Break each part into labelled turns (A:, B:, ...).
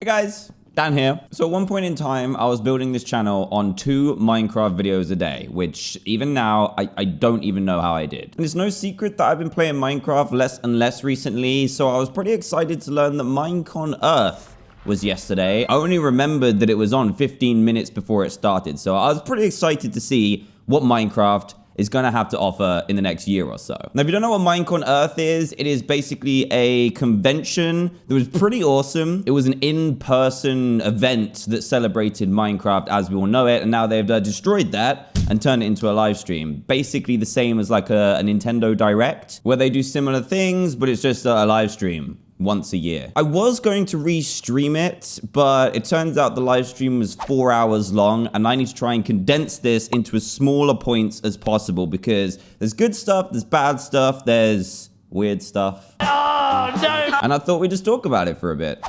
A: Guys, Dan here. So at one point in time, I was building this channel on 2 Minecraft videos a day, which even now, I don't even know how I did. And it's no secret that I've been playing Minecraft less and less recently, so I was pretty excited to learn that Minecon Earth was yesterday. I only remembered that it was on 15 minutes before it started, so I was pretty excited to see what Minecraft is going to have to offer in the next year or so. Now, if you don't know what Minecon Earth is, it is basically a convention that was pretty awesome. It was an in-person event that celebrated Minecraft as we all know it, and now they've destroyed that and turned it into a live stream. Basically the same as like a Nintendo Direct, where they do similar things, but it's just a live stream once a year. I was going to re-stream it, but it turns out the live stream was 4 hours long, and I need to try and condense this into as smaller points as possible because there's good stuff, there's bad stuff, there's weird stuff. Oh, no! And I thought we'd just talk about it for a bit.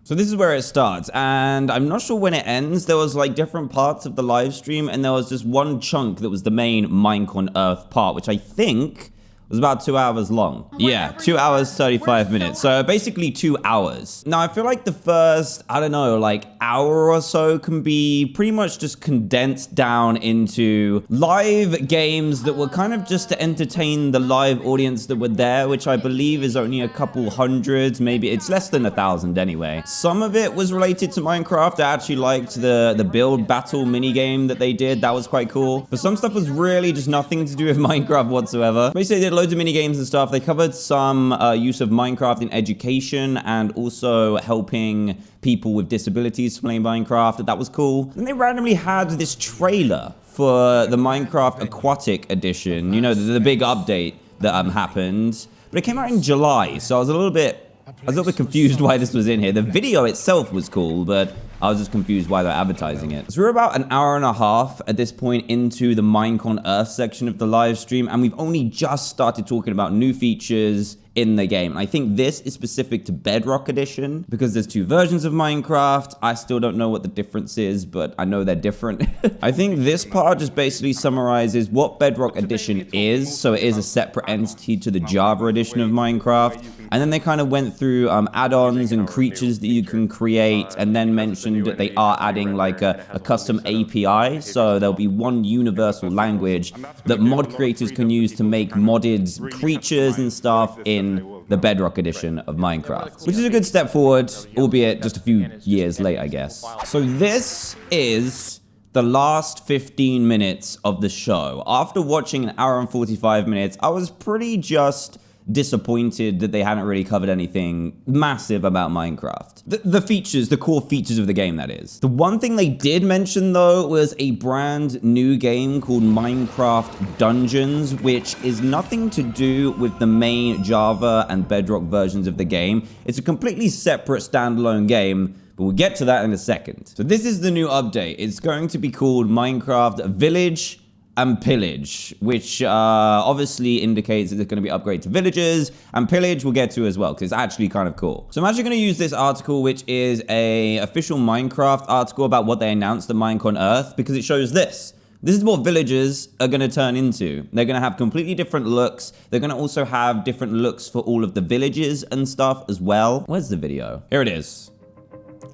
A: So this is where it starts, and I'm not sure when it ends. There was like different parts of the live stream, and there was just one chunk that was the main Minecon Earth part, which I think was about 2 hours long. Yeah, 2 hours, 35 minutes. So basically 2 hours. Now, I feel like the first, I don't know, like hour or so can be pretty much just condensed down into live games that were kind of just to entertain the live audience that were there, which I believe is only a couple hundred, maybe it's less than 1,000 anyway. Some of it was related to Minecraft. I actually liked the build battle minigame that they did. That was quite cool. But some stuff was really just nothing to do with Minecraft whatsoever. Basically, they did loads of mini games and stuff. They covered some use of Minecraft in education and also helping people with disabilities to play Minecraft. That was cool. And they randomly had this trailer for the Minecraft Aquatic Edition. You know, the big update that happened. But it came out in July, so I was a little bit confused why this was in here. The video itself was cool, but I was just confused why they're advertising it. So we're about an hour and a half at this point into the Minecon Earth section of the live stream, and we've only just started talking about new features in the game. And I think this is specific to Bedrock Edition because there's 2 versions of Minecraft. I still don't know what the difference is, but I know they're different. I think this part just basically summarizes what Bedrock Edition is. So it is a separate entity to the Java edition of Minecraft. And then they kind of went through add-ons and creatures that you can create, and then mentioned that they are adding like a custom API. So there'll be one universal language that mod creators can use to make modded creatures and stuff in the Bedrock edition of Minecraft, which is a good step forward, albeit just a few years late, I guess. So this is the last 15 minutes of the show. After watching an hour and 45 minutes, I was pretty just disappointed that they hadn't really covered anything massive about Minecraft. The features, the core features of the game, that is. The one thing they did mention, though, was a brand new game called Minecraft Dungeons, which is nothing to do with the main Java and Bedrock versions of the game. It's a completely separate standalone game, but we'll get to that in a second. So this is the new update. It's going to be called Minecraft Village and Pillage, which obviously indicates that there's going to be upgrade to villages, and Pillage we'll get to as well, because it's actually kind of cool. So I'm actually going to use this article, which is a official Minecraft article about what they announced at Minecon Earth, because it shows this. This is what villages are going to turn into. They're going to have completely different looks. They're going to also have different looks for all of the villages and stuff as well. Where's the video? Here it is.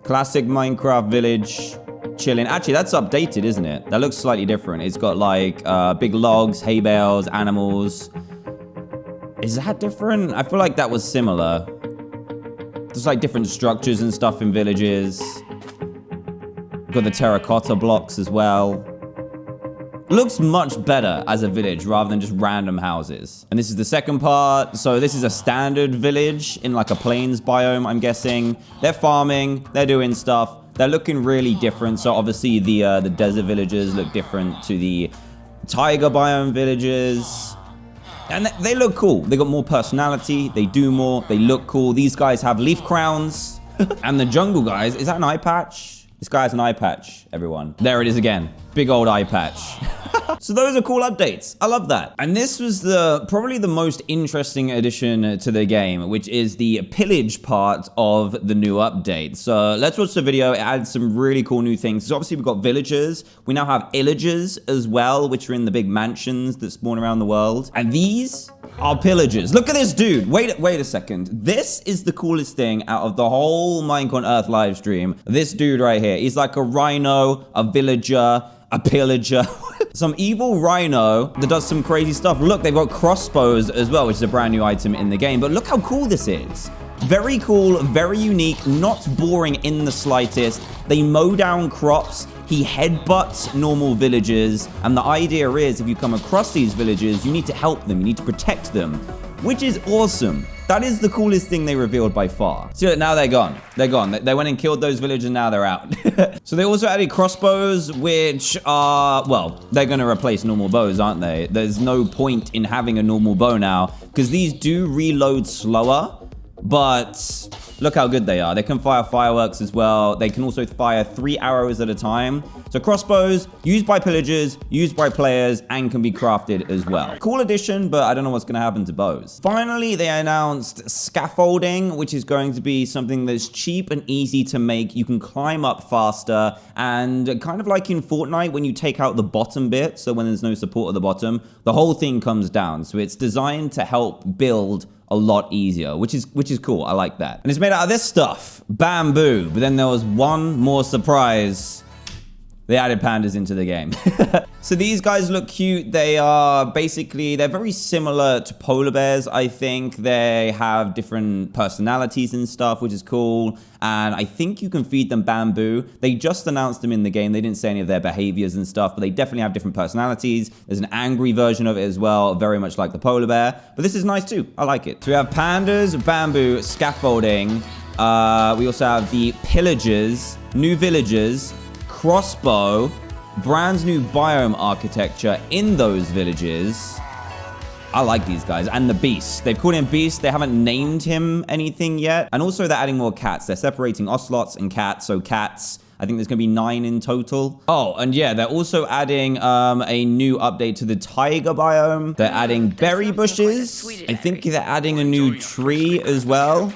A: Classic Minecraft village. Chilling. Actually, that's updated, isn't it? That looks slightly different. It's got like big logs, hay bales, animals. Is that different? I feel like that was similar. There's like different structures and stuff in villages. Got the terracotta blocks as well. Looks much better as a village rather than just random houses. And this is the second part. So this is a standard village in like a plains biome, I'm guessing. They're farming, they're doing stuff. They're looking really different. So obviously the desert villages look different to the taiga biome villages. And they look cool. They got more personality. They do more. They look cool. These guys have leaf crowns. And the jungle guys, is that an eye patch? This guy has an eye patch, everyone. There it is again. Big old eye patch. So those are cool updates. I love that. And this was probably the most interesting addition to the game, which is the pillage part of the new update. So let's watch the video. It adds some really cool new things. So obviously we've got villagers. We now have illagers as well, which are in the big mansions that spawn around the world. And these are pillagers. Look at this dude. Wait a second. This is the coolest thing out of the whole Minecon Earth live stream. This dude right here. He's like a rhino, a villager, a pillager. Some evil rhino that does some crazy stuff. Look, they've got crossbows as well, which is a brand new item in the game. But look how cool this is. Very cool, very unique, not boring in the slightest. They mow down crops. He headbutts normal villagers. And the idea is, if you come across these villagers, you need to help them. You need to protect them, which is awesome. That is the coolest thing they revealed by far. So now they're gone. They're gone. They went and killed those villagers and now they're out. So they also added crossbows, which are, well, they're going to replace normal bows, aren't they? There's no point in having a normal bow now because these do reload slower. But look how good they are. They can fire fireworks as well. They can also fire 3 arrows at a time. So crossbows, used by pillagers, used by players, and can be crafted as well. Cool addition, but I don't know what's going to happen to bows. Finally, they announced scaffolding, which is going to be something that's cheap and easy to make. You can climb up faster, and kind of like in Fortnite, when you take out the bottom bit, so when there's no support at the bottom, the whole thing comes down. So it's designed to help build a lot easier, which is cool. I like that. And it's made out of this stuff, bamboo. But then there was one more surprise. They added pandas into the game. So these guys look cute. They are basically, they're very similar to polar bears, I think. They have different personalities and stuff, which is cool. And I think you can feed them bamboo. They just announced them in the game. They didn't say any of their behaviors and stuff, but they definitely have different personalities. There's an angry version of it as well, very much like the polar bear. But this is nice too. I like it. So we have pandas, bamboo, scaffolding. We also have the pillagers, new villagers, crossbow, brand new biome architecture in those villages. I like these guys. And the beast. They've called him Beast. They haven't named him anything yet. And also they're adding more cats. They're separating ocelots and cats. So cats, I think there's going to be 9 in total. Oh, and yeah, they're also adding a new update to the tiger biome. They're adding berry bushes. I think they're adding a new tree as well.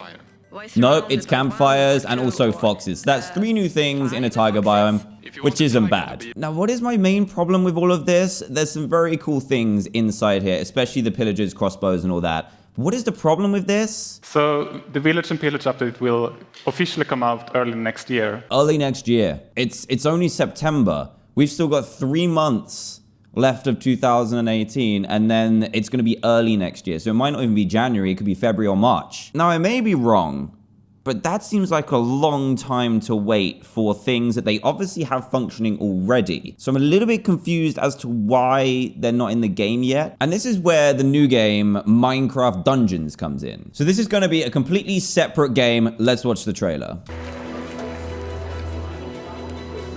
A: Nope, it's campfires and also foxes. That's 3 new things in a tiger biome, which isn't bad. Now, what is my main problem with all of this? There's some very cool things inside here, especially the pillagers, crossbows, and all that. What is the problem with this?
B: So the Village and Pillage update will officially come out early next year.
A: Early next year. It's only September. We've still got 3 months left of 2018, and then it's going to be early next year. So it might not even be January. It could be February or March. Now, I may be wrong, but that seems like a long time to wait for things that they obviously have functioning already. So I'm a little bit confused as to why they're not in the game yet. And this is where the new game, Minecraft Dungeons, comes in. So this is going to be a completely separate game. Let's watch the trailer.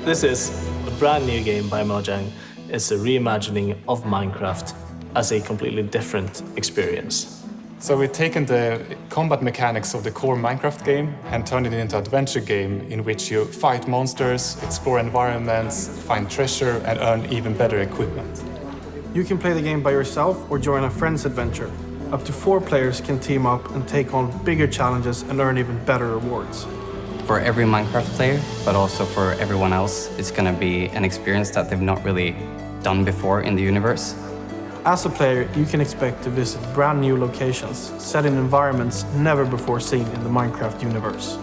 C: This is a brand new game by Mojang. It's a reimagining of Minecraft as a completely different experience.
B: So we've taken the combat mechanics of the core Minecraft game and turned it into an adventure game in which you fight monsters, explore environments, find treasure, and earn even better equipment.
D: You can play the game by yourself or join a friend's adventure. Up to 4 players can team up and take on bigger challenges and earn even better rewards.
E: For every Minecraft player, but also for everyone else, it's going to be an experience that they've not really done before in the universe.
D: As a player, you can expect to visit brand new locations, set in environments never before seen in the Minecraft universe.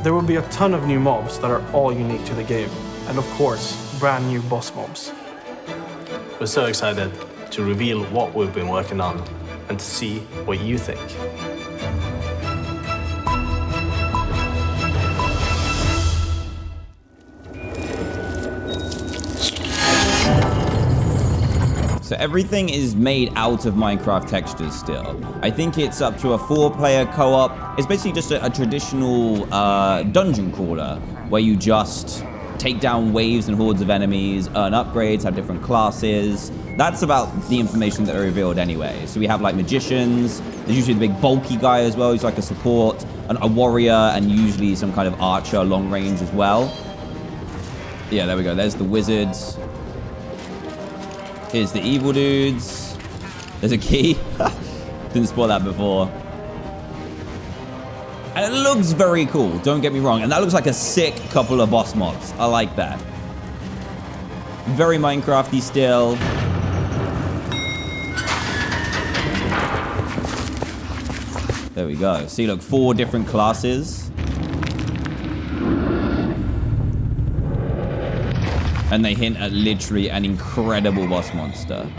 D: There will be a ton of new mobs that are all unique to the game, and of course, brand new boss mobs.
C: We're so excited to reveal what we've been working on and to see what you think.
A: So everything is made out of Minecraft textures still. I think it's up to a 4-player co-op. It's basically just a traditional dungeon crawler where you just take down waves and hordes of enemies, earn upgrades, have different classes. That's about the information that are revealed anyway. So we have like magicians. There's usually the big bulky guy as well. He's like a support, a warrior, and usually some kind of archer, long range as well. Yeah, there we go. There's the wizards. Here's the evil dudes. There's a key. Didn't spoil that before. And it looks very cool, don't get me wrong. And that looks like a sick couple of boss mobs. I like that. Very Minecrafty still. There we go. See, look, 4 different classes. And they hint at literally an incredible boss monster.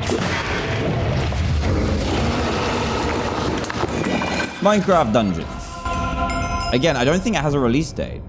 A: Minecraft Dungeons. Again, I don't think it has a release date.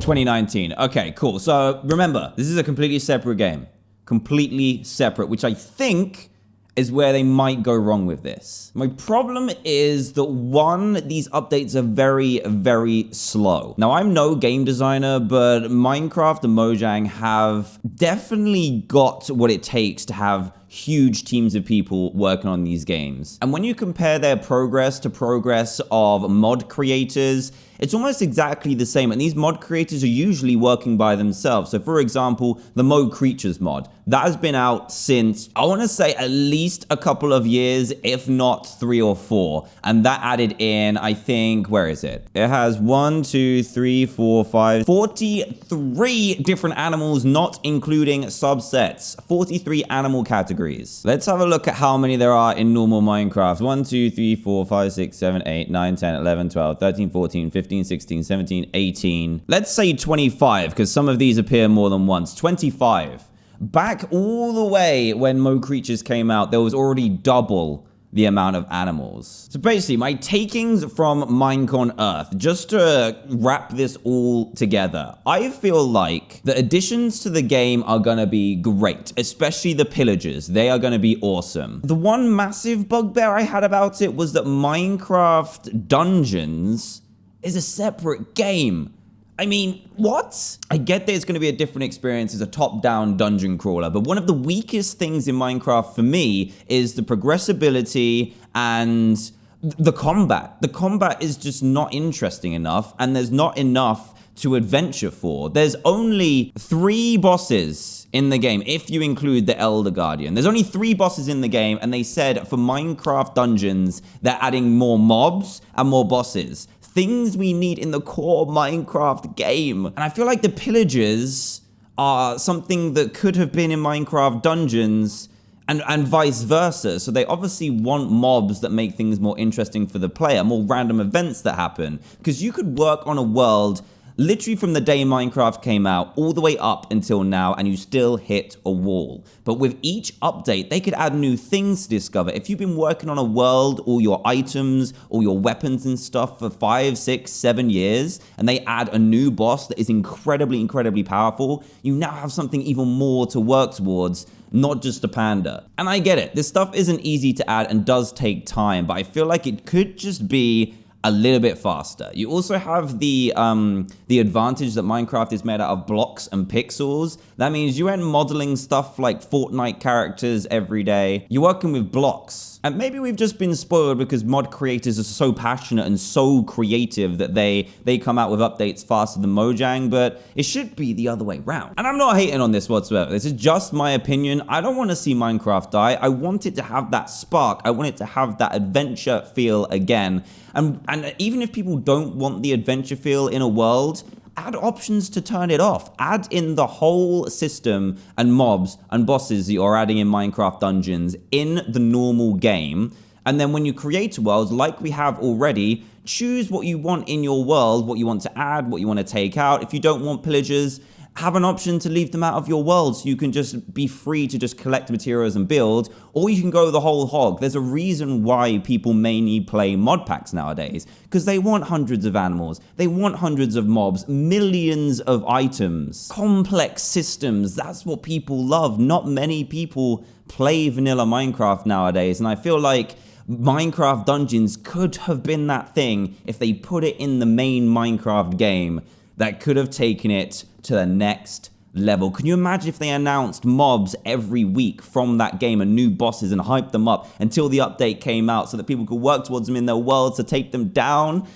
A: 2019. Okay, cool. So remember, this is a completely separate game. Completely separate, which I think is where they might go wrong with this. My problem is that, one, these updates are very, very slow. Now, I'm no game designer, but Minecraft and Mojang have definitely got what it takes to have huge teams of people working on these games. And when you compare their progress to progress of mod creators, it's almost exactly the same, and these mod creators are usually working by themselves. So for example, the Mo Creatures mod, that has been out since, I want to say, at least a couple of years, if not 3 or 4. And that added in, I think, where is it? It has 1, 2, 3, 4, 5, 43 different animals, not including subsets. 43 animal categories. Let's have a look at how many there are in normal Minecraft. 1, 2, 3, 4, 5, 6, 7, 8, 9, 10, 11, 12, 13, 14, 15, 16, 17, 18. Let's say 25, because some of these appear more than once. 25. Back all the way when Mo Creatures came out, there was already double the amount of animals. So basically, my takings from Minecon Earth, just to wrap this all together, I feel like the additions to the game are gonna be great, especially the pillagers. They are gonna be awesome. The one massive bugbear I had about it was that Minecraft Dungeons is a separate game. I mean, what? I get that it's going to be a different experience as a top-down dungeon crawler, but one of the weakest things in Minecraft for me is the progressibility and the combat. The combat is just not interesting enough, and there's not enough to adventure for. There's only 3 bosses in the game, if you include the Elder Guardian. There's only 3 bosses in the game, and they said for Minecraft Dungeons, they're adding more mobs and more bosses. Things we need in the core Minecraft game. And I feel like the pillagers are something that could have been in Minecraft Dungeons and vice versa. So they obviously want mobs that make things more interesting for the player, more random events that happen. Because you could work on a world literally from the day Minecraft came out all the way up until now, and you still hit a wall. But with each update, they could add new things to discover. If you've been working on a world, all your items, all your weapons and stuff for 5, 6, 7 years, and they add a new boss that is incredibly, incredibly powerful, you now have something even more to work towards, not just a panda. And I get it, this stuff isn't easy to add and does take time, but I feel like it could just be a little bit faster. You also have the advantage that Minecraft is made out of blocks and pixels. That means you aren't modeling stuff like Fortnite characters every day. You're working with blocks. And maybe we've just been spoiled because mod creators are so passionate and so creative that they come out with updates faster than Mojang, but it should be the other way around. And I'm not hating on this whatsoever. This is just my opinion. I don't want to see Minecraft die. I want it to have that spark. I want it to have that adventure feel again. And even if people don't want the adventure feel in a world, add options to turn it off. Add in the whole system and mobs and bosses that you're adding in Minecraft Dungeons in the normal game. And then when you create a world, like we have already, choose what you want in your world, what you want to add, what you want to take out. If you don't want pillagers, have an option to leave them out of your world so you can just be free to just collect materials and build, or you can go the whole hog. There's a reason why people mainly play mod packs nowadays, because they want hundreds of animals, they want hundreds of mobs, millions of items, complex systems. That's what people love. Not many people play vanilla Minecraft nowadays, and I feel like Minecraft Dungeons could have been that thing if they put it in the main Minecraft game that could have taken it to the next level. Can you imagine if they announced mobs every week from that game and new bosses and hyped them up until the update came out so that people could work towards them in their worlds to take them down?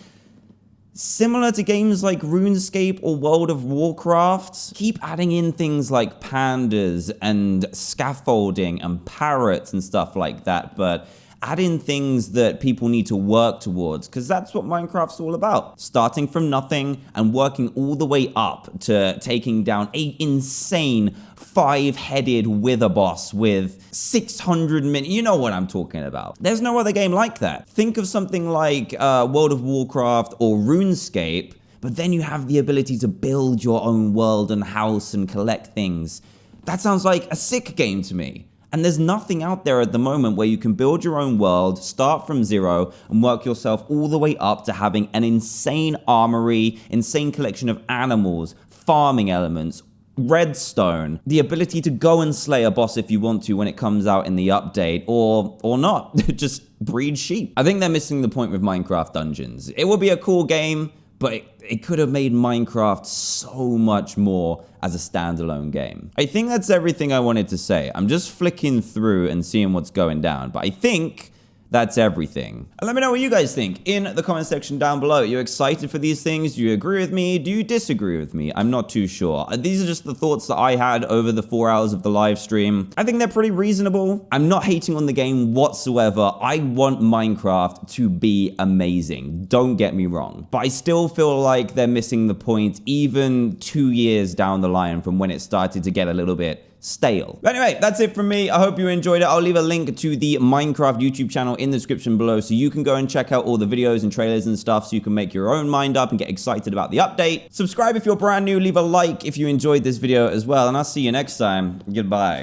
A: Similar to games like RuneScape or World of Warcraft, keep adding in things like pandas and scaffolding and parrots and stuff like that, but add in things that people need to work towards, because that's what Minecraft's all about. Starting from nothing and working all the way up to taking down an insane 5-headed wither boss with 600 minutes. You know what I'm talking about. There's no other game like that. Think of something like World of Warcraft or RuneScape, but then you have the ability to build your own world and house and collect things. That sounds like a sick game to me. And there's nothing out there at the moment where you can build your own world, start from zero, and work yourself all the way up to having an insane armory, insane collection of animals, farming elements, redstone, the ability to go and slay a boss if you want to when it comes out in the update, or not. Just breed sheep. I think they're missing the point with Minecraft Dungeons. It would be a cool game, but it could have made Minecraft so much more as a standalone game. I think that's everything I wanted to say. I'm just flicking through and seeing what's going down, but I think that's everything. And let me know what you guys think in the comment section down below. Are you excited for these things? Do you agree with me? Do you disagree with me? I'm not too sure. These are just the thoughts that I had over the 4 hours of the live stream. I think they're pretty reasonable. I'm not hating on the game whatsoever. I want Minecraft to be amazing. Don't get me wrong. But I still feel like they're missing the point even 2 years down the line from when it started to get a little bit stale. But anyway, that's it from me. I hope you enjoyed it. I'll leave a link to the Minecraft YouTube channel in the description below so you can go and check out all the videos and trailers and stuff so you can make your own mind up and get excited about the update. Subscribe if you're brand new. Leave a like if you enjoyed this video as well. And I'll see you next time. Goodbye.